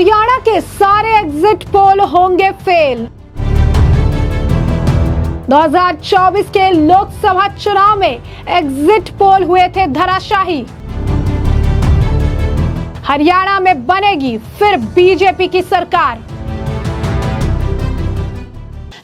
हरियाणा के सारे exit poll होंगे फेल। 2024 के लोकसभा चुनाव में एग्जिट पोल हुए थे धराशाही। हरियाणा में बनेगी फिर बीजेपी की सरकार।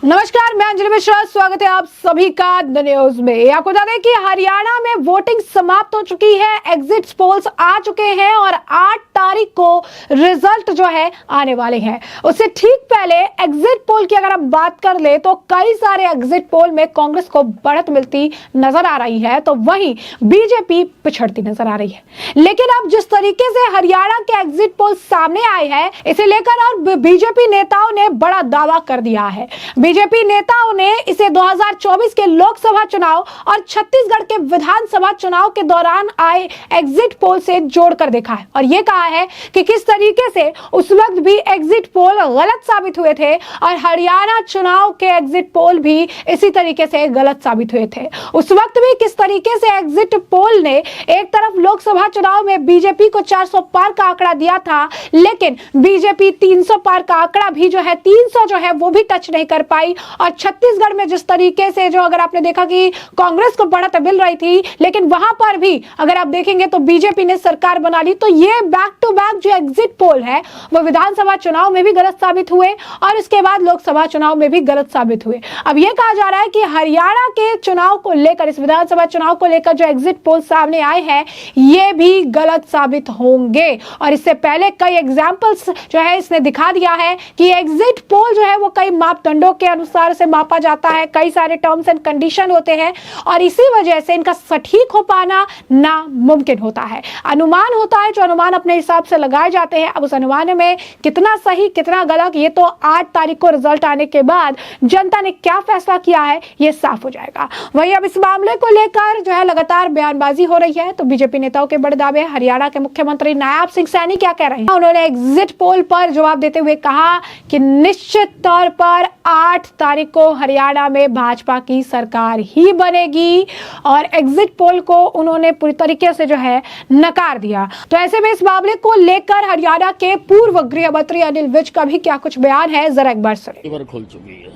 नमस्कार, मैं अंजलि मिश्रा, स्वागत है आप सभी का द न्यूज में। आपको बता दें कि हरियाणा में वोटिंग समाप्त हो चुकी है, एग्जिट पोल्स आ चुके हैं और 8 तारीख को रिजल्ट जो है आने वाले हैं। उससे ठीक पहले एग्जिट पोल की अगर हम बात कर ले तो कई सारे एग्जिट पोल में कांग्रेस को बढ़त मिलती नजर आ रही है, तो वहीं बीजेपी पिछड़ती नजर आ रही है। लेकिन अब जिस तरीके से हरियाणा के एग्जिट पोल सामने आए हैं, इसे लेकर और बीजेपी नेताओं ने बड़ा दावा कर दिया है। बीजेपी नेताओं ने इसे 2024 के लोकसभा चुनाव और छत्तीसगढ़ के विधानसभा चुनाव के दौरान आए एग्जिट पोल से जोड़कर देखा है और यह कहा है कि किस तरीके से उस वक्त भी एग्जिट पोल गलत साबित हुए थे और हरियाणा चुनाव के एग्जिट पोल भी इसी तरीके से गलत साबित हुए थे। उस वक्त भी किस तरीके से एग्जिट पोल ने एक तरफ लोकसभा चुनाव में बीजेपी को 400 पार का आंकड़ा दिया था, लेकिन बीजेपी 300 पार का आंकड़ा भी जो है 300 जो है वो भी टच नहीं कर पाई। और छत्तीसगढ़ में जिस तरीके से जो अगर आपने देखा कि कांग्रेस को बढ़त मिल रही थी, लेकिन वहां पर भी अगर आप देखेंगे तो बीजेपी ने सरकार बना ली। तो ये बैक टू बैक जो एग्जिट पोल है वो विधानसभा चुनाव में भी गलत साबित हुए और इसके बाद लोकसभा चुनाव में भी गलत साबित हुए। अब यह कहा जा रहा है कि हरियाणा के चुनाव को लेकर, इस विधानसभा चुनाव को लेकर जो एग्जिट पोल सामने आए हैं ये भी गलत साबित होंगे। और इससे पहले कई एग्जाम्पल्स जो है इसने दिखा दिया है कि एग्जिट पोल जो है वो कई मापदंडों के अनुसार से मापा जाता है, कई सारे टर्म्स एंड कंडीशन होते हैं और इसी वजह से इनका सटीक हो पाना नामुमकिन होता है। अनुमान होता है, जो अनुमान अपने हिसाब से लगाए जाते हैं। अब उस अनुमान में कितना सही कितना गलत ये तो 8 तारीख को रिजल्ट आने के बाद जनता ने क्या फैसला किया है ये साफ हो जाएगा। वहीं अब इस मामले को लेकर जो है लगातार बयानबाजी हो रही है, तो बीजेपी नेताओं के बड़े दावे। हरियाणा के मुख्यमंत्री नायब सिंह सैनी क्या कह रहे हैं? उन्होंने एग्जिट पोल पर जवाब देते हुए कहा कि निश्चित तौर पर 8 तारीख को हरियाणा में भाजपा की सरकार ही बनेगी और एग्जिट पोल को उन्होंने पूरी तरीके से जो है नकार दिया। तो ऐसे में इस मामले को लेकर हरियाणा के पूर्व गृह मंत्री अनिल विज का भी क्या कुछ बयान है, जरा एक बार सुनिए। खुल चुकी है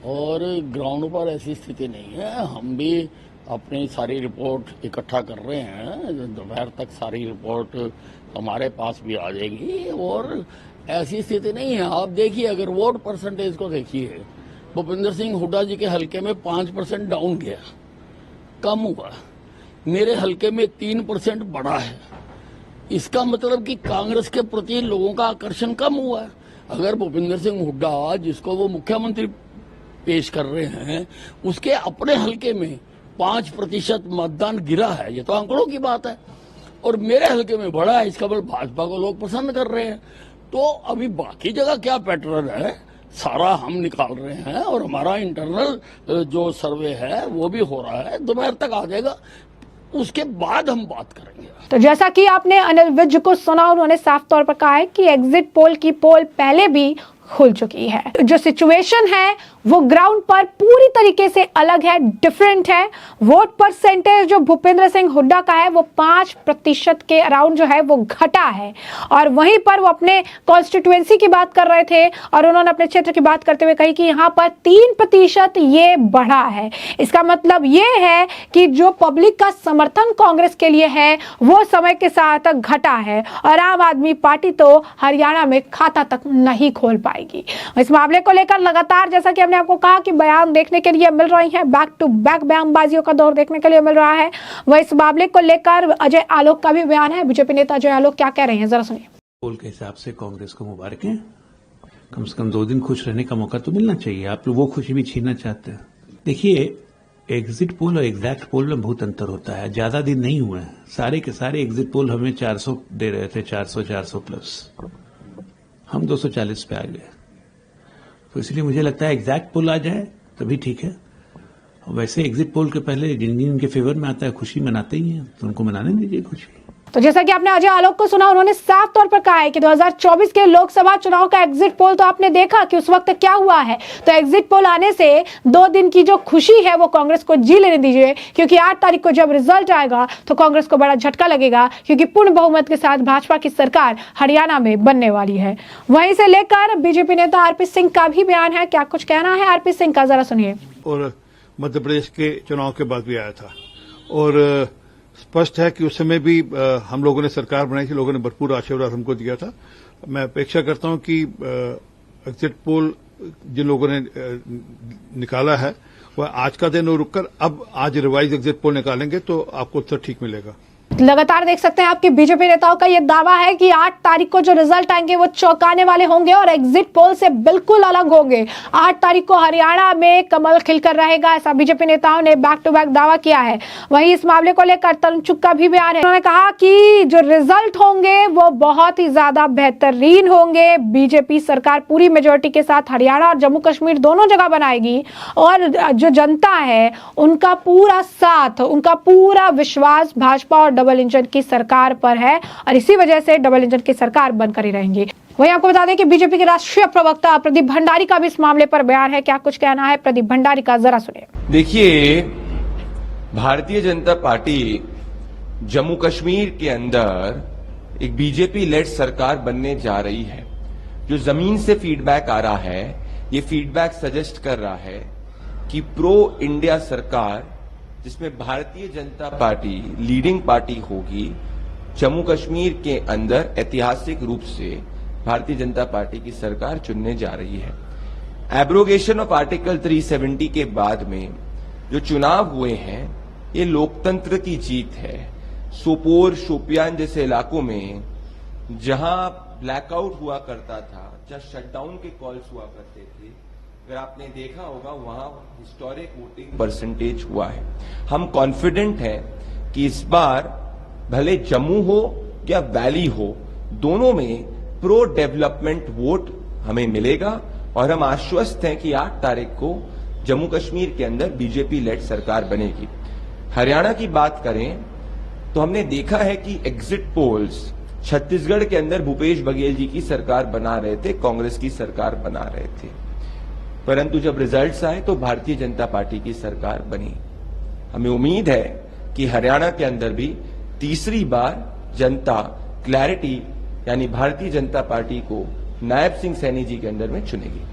और ग्राउंड पर ऐसी स्थिति नहीं है। हम भी अपनी सारी रिपोर्ट इकट्ठा कर रहे हैं, दोपहर तक सारी रिपोर्ट हमारे पास भी आ जाएगी और ऐसी स्थिति नहीं है। आप देखिए, अगर वोट परसेंटेज को देखिए, भूपेंद्र सिंह हुड्डा जी के हलके में 5% डाउन गया, कम हुआ। मेरे हलके में 3% बढ़ा है। इसका मतलब कि कांग्रेस के प्रति लोगों का आकर्षण कम हुआ है। अगर भूपेंद्र सिंह हुड्डा, जिसको वो मुख्यमंत्री पेश कर रहे हैं, उसके अपने हलके में 5% मतदान गिरा है, ये तो आंकड़ों की बात है, और मेरे हलके में बढ़ा है, इसका मतलब भाजपा को लोग पसंद कर रहे हैं। तो अभी बाकी जगह क्या पैटर्न है सारा हम निकाल रहे हैं और हमारा इंटरनल जो सर्वे है वो भी हो रहा है, दोपहर तक आ जाएगा, उसके बाद हम बात करेंगे। तो जैसा कि आपने अनिल विज को सुना, उन्होंने साफ तौर पर कहा है कि एग्जिट पोल की पोल पहले भी खुल चुकी है। जो सिचुएशन है वो ग्राउंड पर पूरी तरीके से अलग है, डिफरेंट है। वोट परसेंटेज जो भूपेंद्र सिंह हुड्डा का है वो 5% के अराउंड जो है वो घटा है और वहीं पर वो अपने कॉन्स्टिट्यूएंसी की बात कर रहे थे और उन्होंने अपने क्षेत्र की बात करते हुए कही कि यहाँ पर 3% ये बढ़ा है। इसका मतलब ये है कि जो पब्लिक का समर्थन कांग्रेस के लिए है वो समय के साथ घटा है और आम आदमी पार्टी तो हरियाणा में खाता तक नहीं खोल पाएगी। इस मामले को लेकर लगातार, जैसा कि हमने आपको कहा कि बयान देखने के लिए मिल रही है, बैक टू बैक बयानबाजियों का दौर देखने के लिए मिल रहा है। वह इस मामले को लेकर अजय आलोक का भी बयान है। बीजेपी नेता अजय आलोक क्या कह रहे हैं, जरा सुनिए। पोल के हिसाब से कांग्रेस को मुबारकें, कम से कम 2 दिन खुश रहने का मौका तो मिलना चाहिए। आप लोग वो खुशी भी छीनना चाहते हैं। देखिए, एग्जिट पोल और एग्जैक्ट पोल में बहुत अंतर होता है। ज्यादा दिन नहीं हुए हैं, सारे के सारे एग्जिट पोल हमें 400 दे रहे थे, 400 प्लस, हम 240 पे आ गए। तो इसलिए मुझे लगता है एग्जैक्ट पोल आ जाए तभी ठीक है। वैसे एग्जिट पोल के पहले जिन जिन के फेवर में आता है खुशी मनाते ही हैं, तो उनको मनाने दीजिए खुशी। तो जैसा कि आपने अजय आलोक को सुना, उन्होंने साफ तौर पर कहा है कि 2024 के लोकसभा चुनाव का एग्जिट पोल तो आपने देखा कि उस वक्त क्या हुआ है। तो एग्जिट पोल आने से 2 दिन की जो खुशी है वो कांग्रेस को जी लेने दीजिए, क्योंकि 8 तारीख को जब रिजल्ट आएगा तो कांग्रेस को बड़ा झटका लगेगा, क्योंकि पूर्ण बहुमत के साथ भाजपा की सरकार हरियाणा में बनने वाली है। वहीं से लेकर बीजेपी नेता आरपी सिंह का भी बयान है, क्या कुछ कहना है आरपी सिंह का, जरा सुनिए। और मध्य प्रदेश के चुनाव के बाद भी आया था और स्पष्ट है कि उस समय भी हम लोगों ने सरकार बनाई थी, लोगों ने भरपूर आशीर्वाद हमको दिया था। मैं अपेक्षा करता हूं कि एग्जिट पोल जिन लोगों ने निकाला है वह आज का दिन रुककर अब आज रिवाइज एग्जिट पोल निकालेंगे तो आपको उत्तर ठीक मिलेगा। लगातार देख सकते हैं आपके बीजेपी नेताओं का यह दावा है कि 8 तारीख को जो रिजल्ट आएंगे वो चौंकाने वाले होंगे और एग्जिट पोल से बिल्कुल अलग होंगे। 8 तारीख को हरियाणा में कमल खिलकर रहेगा, ऐसा बीजेपी नेताओं ने बैक टू बैक दावा किया है। वहीं इस मामले को लेकर तरुण चुग का भी बयान है। उन्होंने कहा कि जो रिजल्ट होंगे वो बहुत ही ज्यादा बेहतरीन होंगे। बीजेपी सरकार पूरी मेजोरिटी के साथ हरियाणा और जम्मू कश्मीर दोनों जगह बनाएगी और जो जनता है उनका पूरा साथ, उनका पूरा विश्वास भाजपा और डबल इंजन की सरकार पर है और इसी वजह से डबल इंजन की सरकार बनकर ही रहेंगी। वहीं आपको बता दें कि बीजेपी के राष्ट्रीय प्रवक्ता प्रदीप भंडारी का भी इस मामले पर बयान है, क्या कुछ कहना है प्रदीप भंडारी का, जरा सुनिए। देखिए, भारतीय जनता पार्टी जम्मू कश्मीर के अंदर एक बीजेपी लेड सरकार बनने जा रही है। जो जमीन से फीडबैक आ रहा है, ये फीडबैक सजेस्ट कर रहा है कि प्रो इंडिया सरकार जिसमें Bharatiya Janata party leading party होगी, जम्मू कश्मीर के अंदर ऐतिहासिक रूप से भारतीय जनता पार्टी की सरकार चुनने जा रही है। एब्रोगेशन ऑफ आर्टिकल 370 के बाद में जो चुनाव हुए हैं ये लोकतंत्र की जीत है। सोपोर, शोपियान जैसे इलाकों में जहां ब्लैकआउट हुआ करता था, जहां शटडाउन के कॉल्स हुआ करते थे, अगर आपने देखा होगा वहां हिस्टोरिक वोटिंग परसेंटेज हुआ है। हम कॉन्फिडेंट हैं कि इस बार भले जम्मू हो या वैली हो, दोनों में प्रो डेवलपमेंट वोट हमें मिलेगा और हम आश्वस्त हैं कि 8 तारीख को जम्मू कश्मीर के अंदर बीजेपी लेड सरकार बनेगी। हरियाणा की बात करें तो हमने देखा है कि एग्जिट पोल्स छत्तीसगढ़ के अंदर भूपेश बघेल जी की सरकार बना रहे थे, कांग्रेस की सरकार बना रहे थे, परंतु जब रिजल्ट्स आए तो भारतीय जनता पार्टी की सरकार बनी। हमें उम्मीद है कि हरियाणा के अंदर भी तीसरी बार जनता क्लैरिटी यानी भारतीय जनता पार्टी को नायब सिंह सैनी जी के अंदर में चुनेगी।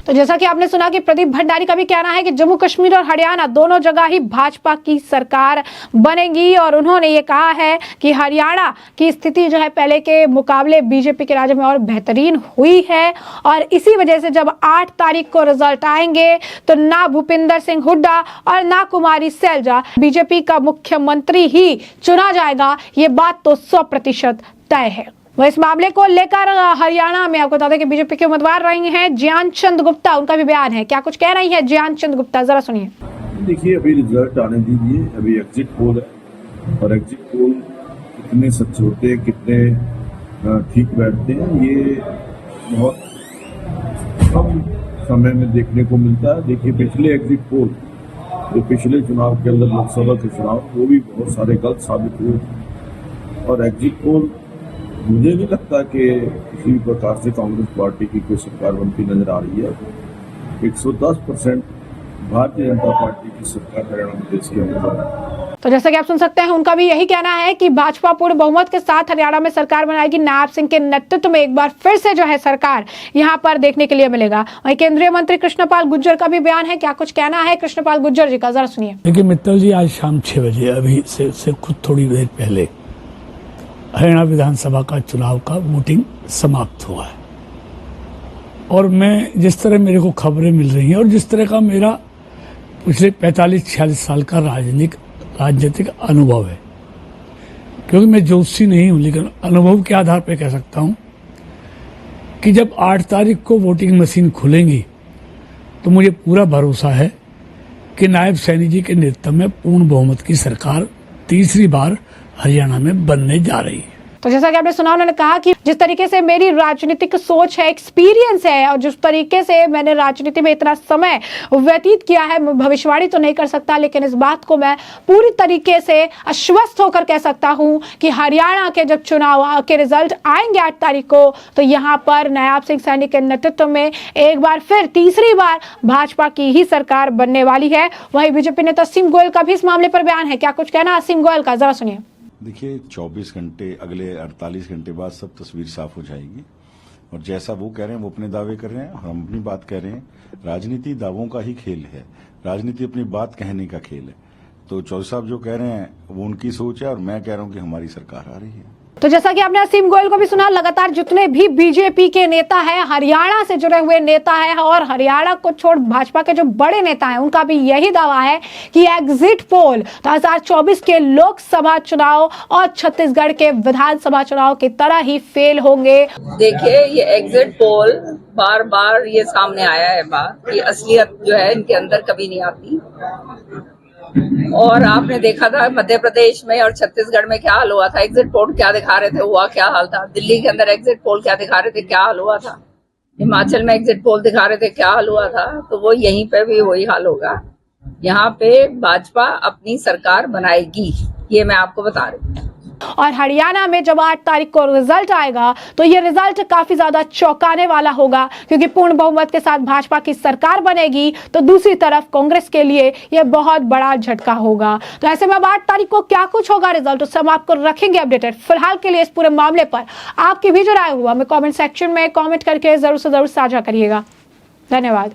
तो जैसा कि आपने सुना कि प्रदीप भंडारी का भी कहना है कि जम्मू कश्मीर और हरियाणा दोनों जगह ही भाजपा की सरकार बनेगी और उन्होंने ये कहा है कि हरियाणा की स्थिति जो है पहले के मुकाबले बीजेपी के राज्य में और बेहतरीन हुई है और इसी वजह से जब 8 तारीख को रिजल्ट आएंगे तो ना भूपिंदर सिंह हुड्डा और ना कुमारी सैलजा बीजेपी का मुख्यमंत्री ही चुना जाएगा, ये बात तो 100% तय है। वह इस मामले को लेकर हरियाणा में आपको बता दें कि बीजेपी के उम्मीदवार रही हैं ज्ञान चंद गुप्ता, उनका भी बयान है, क्या कुछ कह रही है ज्ञान चंद गुप्ता, जरा सुनिए। देखिए, अभी रिजल्ट आने दीजिए, अभी एग्जिट पोल है और एग्जिट पोल कितने सच होते हैं, कितने ठीक बैठते हैं, ये बहुत कम समय में देखने को मिलता है। देखिए, पिछले एग्जिट पोल जो पिछले चुनाव के अंदर लोकसभा के चुनाव, वो भी बहुत सारे गलत साबित हुए और एग्जिट पोल मुझे नहीं लगता कि किसी भी प्रकार से कांग्रेस पार्टी की कोई सरकार बनती नजर आ रही है। 110% भारतीय जनता पार्टी की सरकार हरियाणा प्रदेश के अंदर। तो जैसा कि आप सुन सकते हैं उनका भी यही कहना है कि भाजपा पूर्ण बहुमत के साथ हरियाणा में सरकार बनाएगी। नायब सिंह के नेतृत्व में एक बार फिर से जो है सरकार यहां पर देखने के लिए मिलेगा। वहीं केंद्रीय मंत्री कृष्णपाल गुर्जर का भी बयान है, क्या कुछ कहना है कृष्णपाल गुर्जर जी का, जरा सुनिए। देखिए मित्तल जी, आज शाम 6 बजे अभी से खुद थोड़ी देर पहले हरियाणा विधानसभा का चुनाव का वोटिंग समाप्त हुआ है और मैं जिस तरह मेरे को खबरें मिल रही हैं और जिस तरह का मेरा पिछले 45-46 साल का राजनीतिक अनुभव है, क्योंकि मैं ज्योतिषी नहीं हूं लेकिन अनुभव के आधार पर कह सकता हूं कि जब 8 तारीख को वोटिंग मशीन खुलेंगी तो मुझे पूरा भरोसा है कि नायब सैनी जी के नेतृत्व में पूर्ण बहुमत की सरकार तीसरी बार हरियाणा में बनने जा रही है। तो जैसा कि आपने सुना, उन्होंने कहा कि जिस तरीके से मेरी राजनीतिक सोच है, एक्सपीरियंस है, और जिस तरीके से मैंने राजनीति में इतना समय व्यतीत किया है, मैं भविष्यवाणी तो नहीं कर सकता, लेकिन इस बात को मैं पूरी तरीके से आश्वस्त होकर कह सकता हूं कि हरियाणा के जब चुनाव के रिजल्ट आएंगे 8 तारीख को, तो यहां पर नायाब सिंह सैनी के नेतृत्व में एक बार फिर तीसरी बार भाजपा की ही सरकार बनने वाली है। वहीं बीजेपी नेता असीम गोयल का भी इस मामले पर बयान है। क्या कुछ कहना असीम गोयल का, जरा सुनिए। देखिए 24 घंटे, अगले 48 घंटे बाद सब तस्वीर साफ हो जाएगी और जैसा वो कह रहे हैं वो अपने दावे कर रहे हैं, हम अपनी बात कह रहे हैं। राजनीति दावों का ही खेल है, राजनीति अपनी बात कहने का खेल है। तो चौधरी साहब जो कह रहे हैं वो उनकी सोच है और मैं कह रहा हूं कि हमारी सरकार आ रही है। तो जैसा कि आपने असीम गोयल को भी सुना, लगातार जितने भी बीजेपी के नेता हैं, हरियाणा से जुड़े हुए नेता हैं और हरियाणा को छोड़ भाजपा के जो बड़े नेता हैं, उनका भी यही दावा है कि एग्जिट पोल 2024 के लोकसभा चुनाव और छत्तीसगढ़ के विधानसभा चुनाव की तरह ही फेल होंगे। देखिए, ये एग्जिट पोल बार बार ये सामने आया है बात कि असलियत जो है इनके अंदर कभी नहीं आती। और आपने देखा था मध्य प्रदेश में और छत्तीसगढ़ में क्या हाल हुआ था, एग्जिट पोल क्या दिखा रहे थे, हुआ क्या हाल था। दिल्ली के अंदर एग्जिट पोल क्या दिखा रहे थे, क्या हाल हुआ था। हिमाचल में एग्जिट पोल दिखा रहे थे, क्या हाल हुआ था। तो वो यहीं पे भी वही हाल होगा। यहाँ पे भाजपा अपनी सरकार बनाएगी, ये मैं आपको बता रही हूँ। और हरियाणा में जब 8 तारीख को रिजल्ट आएगा तो ये रिजल्ट काफी ज्यादा चौंकाने वाला होगा, क्योंकि पूर्ण बहुमत के साथ भाजपा की सरकार बनेगी, तो दूसरी तरफ कांग्रेस के लिए यह बहुत बड़ा झटका होगा। तो ऐसे में अब 8 तारीख को क्या कुछ होगा रिजल्ट, उससे हम आपको रखेंगे अपडेटेड। फिलहाल के लिए इस पूरे मामले पर आपकी भी जो राय हुआ हमें कॉमेंट सेक्शन में कॉमेंट करके जरूर से जरूर साझा करिएगा। धन्यवाद।